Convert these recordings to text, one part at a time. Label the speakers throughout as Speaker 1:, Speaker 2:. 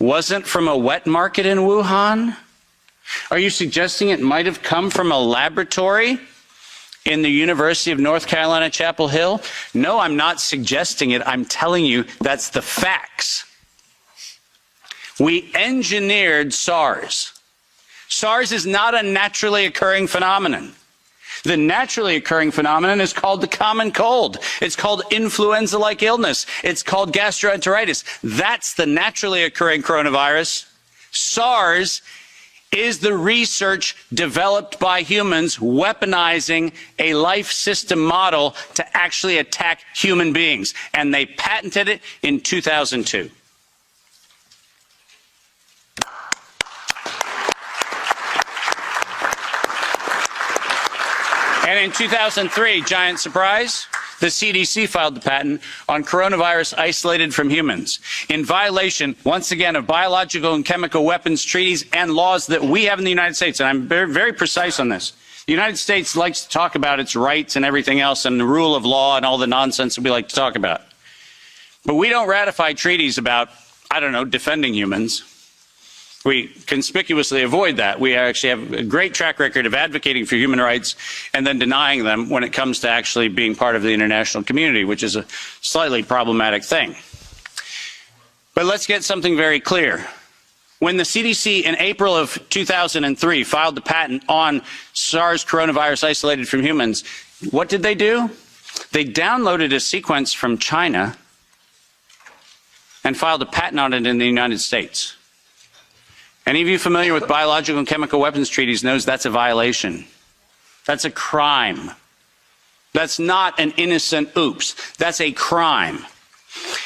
Speaker 1: wasn't from a wet market in Wuhan? Are you suggesting it might have come from a laboratory in the University of North Carolina, Chapel Hill? No, I'm not suggesting it. I'm telling you that's the facts. We engineered SARS. SARS is not a naturally occurring phenomenon. The naturally occurring phenomenon is called the common cold. It's called influenza-like illness. It's called gastroenteritis. That's the naturally occurring coronavirus. SARS is the research developed by humans weaponizing a life system model to actually attack human beings. And they patented it in 2002. And in 2003, giant surprise, the CDC filed the patent on coronavirus isolated from humans in violation, once again, of biological and chemical weapons treaties and laws that we have in the United States. And I'm very, very precise on this. The United States likes to talk about its rights and everything else and the rule of law and all the nonsense that we like to talk about. But we don't ratify treaties about, I don't know, defending humans. We conspicuously avoid that. We actually have a great track record of advocating for human rights and then denying them when it comes to actually being part of the international community, which is a slightly problematic thing. But let's get something very clear. When the CDC in April of 2003 filed the patent on SARS coronavirus isolated from humans, what did they do? They downloaded a sequence from China and filed a patent on it in the United States. Any of you familiar with biological and chemical weapons treaties knows that's a violation. That's a crime. That's not an innocent oops. That's a crime.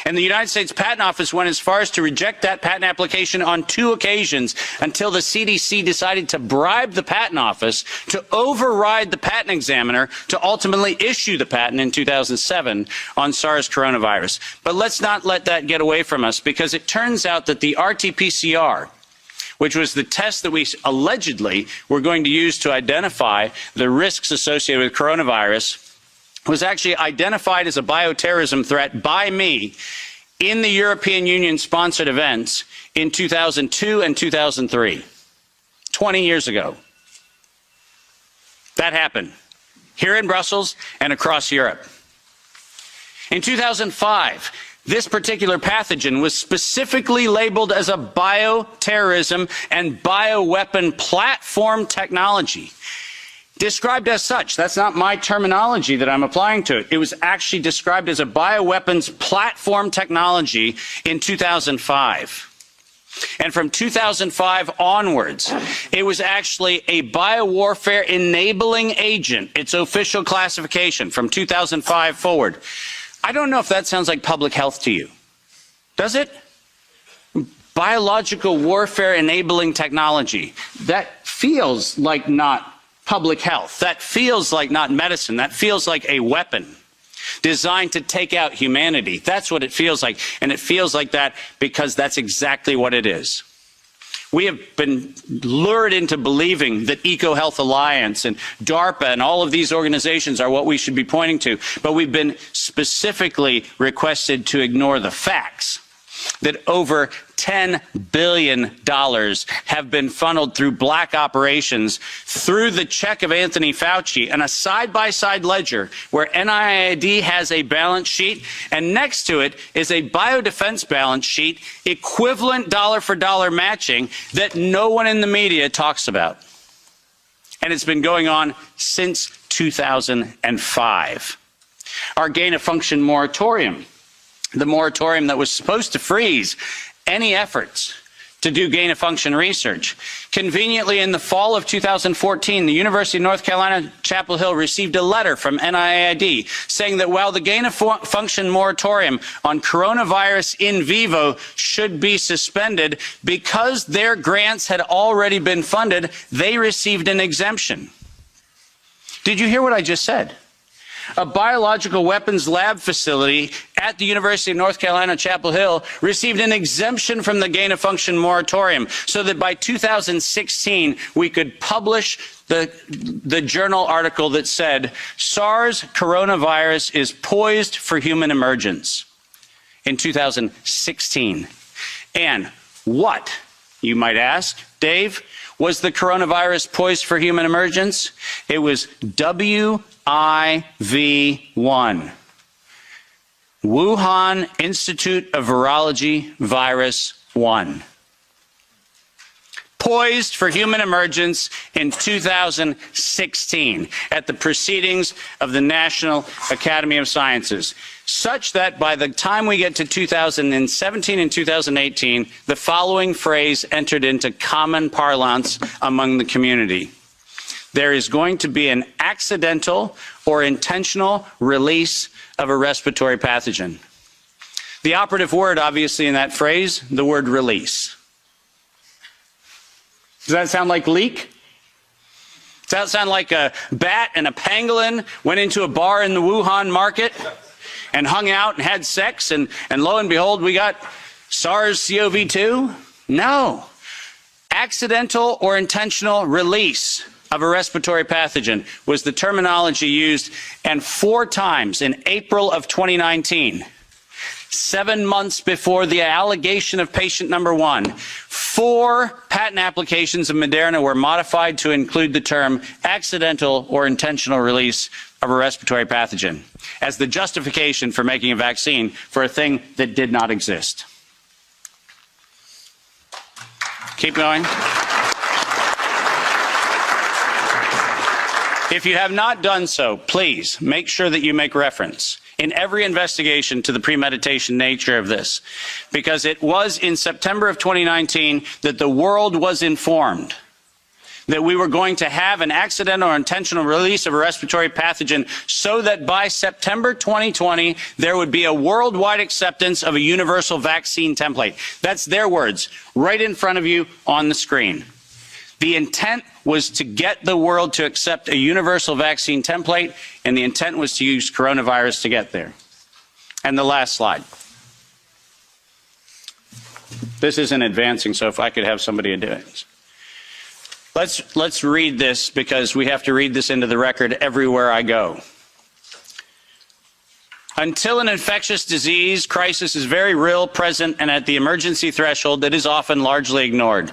Speaker 1: And the United States Patent Office went as far as to reject that patent application on 2 occasions until the CDC decided to bribe the Patent Office to override the patent examiner to ultimately issue the patent in 2007 on SARS coronavirus. But let's not let that get away from us, because it turns out that the RT-PCR, which was the test that we allegedly were going to use to identify the risks associated with coronavirus, was actually identified as a bioterrorism threat by me in the European Union-sponsored events in 2002 and 2003, 20 years ago. That happened here in Brussels and across Europe. In 2005, this particular pathogen was specifically labeled as a bioterrorism and bioweapon platform technology. Described as such. That's not my terminology that I'm applying to it. It was actually described as a bioweapons platform technology in 2005. And from 2005 onwards, it was actually a biowarfare enabling agent, its official classification from 2005 forward. I don't know if that sounds like public health to you. Does it? Biological warfare enabling technology. That feels like not public health. That feels like not medicine. That feels like a weapon designed to take out humanity. That's what it feels like. And it feels like that because that's exactly what it is. We have been lured into believing that EcoHealth Alliance and DARPA and all of these organizations are what we should be pointing to, but we've been specifically requested to ignore the facts that over $10 billion have been funneled through black operations through the check of Anthony Fauci and a side-by-side ledger where NIAID has a balance sheet and next to it is a biodefense balance sheet equivalent dollar-for-dollar matching that no one in the media talks about. And it's been going on since 2005. Our gain-of-function moratorium, the moratorium that was supposed to freeze any efforts to do gain-of-function research. Conveniently, in the fall of 2014, the University of North Carolina, Chapel Hill received a letter from NIAID saying that while the gain-of-function moratorium on coronavirus in vivo should be suspended, because their grants had already been funded, they received an exemption. Did you hear what I just said? A biological weapons lab facility at the University of North Carolina, Chapel Hill, received an exemption from the gain-of-function moratorium so that by 2016 we could publish the journal article that said SARS coronavirus is poised for human emergence in 2016. And What, you might ask, Dave, was the coronavirus poised for human emergence? It was WIV1. Wuhan Institute of Virology Virus 1. Poised for human emergence in 2016 at the proceedings of the National Academy of Sciences, such that by the time we get to 2017 and 2018, the following phrase entered into common parlance among the community. There is going to be an accidental or intentional release of a respiratory pathogen. The operative word, obviously, in that phrase, the word release. Does that sound like leak? Does that sound like a bat and a pangolin went into a bar in the Wuhan market and hung out and had sex and lo and behold, we got SARS-CoV-2? No. Accidental or intentional release of a respiratory pathogen was the terminology used, and 4 times in April of 2019, 7 months before the allegation of patient number 1, 4 patent applications of Moderna were modified to include the term accidental or intentional release of a respiratory pathogen as the justification for making a vaccine for a thing that did not exist. Keep going. If you have not done so, please make sure that you make reference in every investigation to the premeditation nature of this, because it was in September of 2019 that the world was informed that we were going to have an accidental or intentional release of a respiratory pathogen so that by September 2020, there would be a worldwide acceptance of a universal vaccine template. That's their words, right in front of you on the screen. The intent was to get the world to accept a universal vaccine template, and the intent was to use coronavirus to get there. And the last slide. This isn't advancing, so if I could have somebody do it. Let's read this, because we have to read this into the record everywhere I go. Until an infectious disease crisis is very real, present, and at the emergency threshold, that is often largely ignored.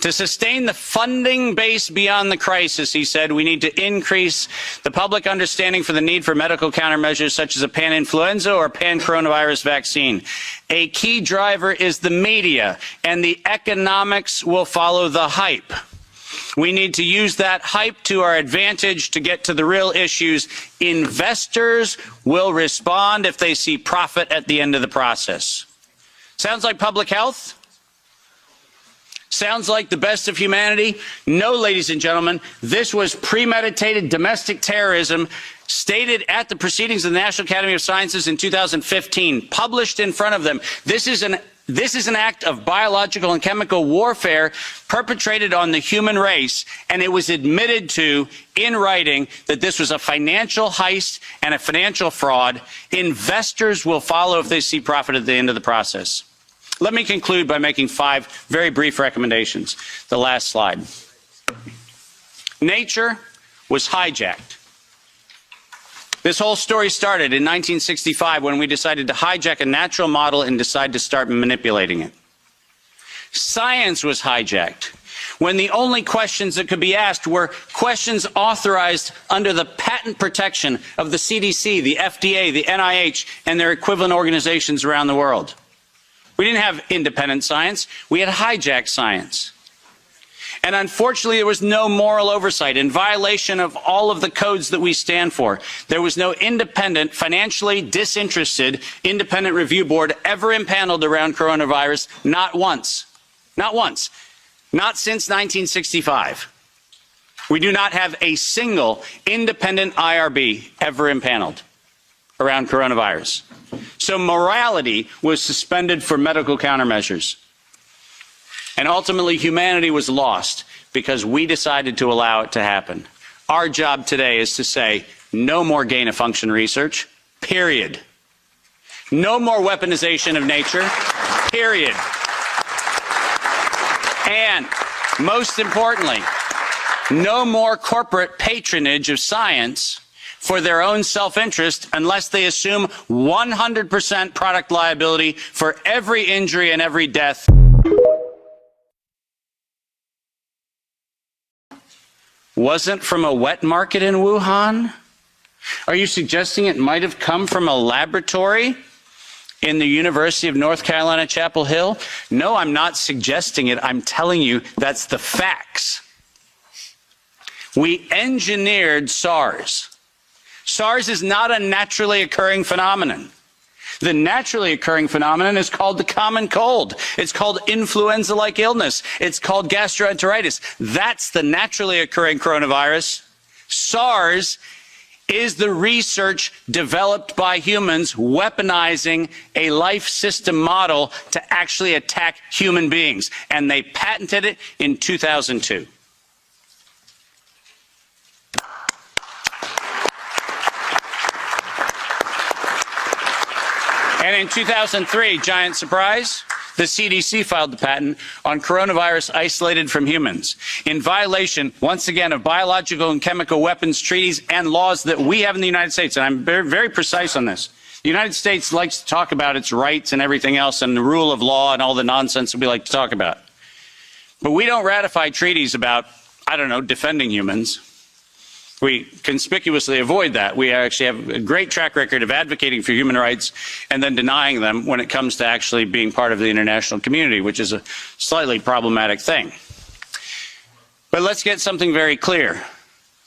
Speaker 1: To sustain the funding base beyond the crisis, he said, we need to increase the public understanding for the need for medical countermeasures such as a pan-influenza or pan-coronavirus vaccine. A key driver is the media, and the economics will follow the hype. We need to use that hype to our advantage to get to the real issues. Investors will respond if they see profit at the end of the process. Sounds like public health? Sounds like the best of humanity? No, ladies and gentlemen, this was premeditated domestic terrorism stated at the proceedings of the National Academy of Sciences in 2015, published in front of them. This is an act of biological and chemical warfare perpetrated on the human race, and it was admitted to in writing that this was a financial heist and a financial fraud. Investors will follow if they see profit at the end of the process. Let me conclude by making 5 very brief recommendations. The last slide. Nature was hijacked. This whole story started in 1965 when we decided to hijack a natural model and decide to start manipulating it. Science was hijacked when the only questions that could be asked were questions authorized under the patent protection of the CDC, the FDA, the NIH, and their equivalent organizations around the world. We didn't have independent science. We had hijacked science. And unfortunately, there was no moral oversight in violation of all of the codes that we stand for. There was no independent, financially disinterested, independent review board ever impaneled around coronavirus, not once. Not once. Not since 1965. We do not have a single independent IRB ever impaneled around coronavirus. So morality was suspended for medical countermeasures. And ultimately, humanity was lost because we decided to allow it to happen. Our job today is to say, no more gain-of-function research, period. No more weaponization of nature, period. And most importantly, no more corporate patronage of science for their own self-interest unless they assume 100% product liability for every injury and every death. wasn't from a wet market in Wuhan? Are you suggesting it might have come from a laboratory in the University of North Carolina, Chapel Hill? No, I'm not suggesting it. I'm telling you that's the facts. We engineered SARS. SARS is not a naturally occurring phenomenon. The naturally occurring phenomenon is called the common cold. It's called influenza-like illness. It's called gastroenteritis. That's the naturally occurring coronavirus. SARS is the research developed by humans weaponizing a life system model to actually attack human beings. And they patented it in 2002. And in 2003, giant surprise, the CDC filed the patent on coronavirus isolated from humans in violation, once again, of biological and chemical weapons treaties and laws that we have in the United States. And I'm very, very precise on this. The United States likes to talk about its rights and everything else and the rule of law and all the nonsense that we like to talk about. But we don't ratify treaties about, I don't know, defending humans. We conspicuously avoid that. We actually have a great track record of advocating for human rights and then denying them when it comes to actually being part of the international community, which is a slightly problematic thing. But let's get something very clear.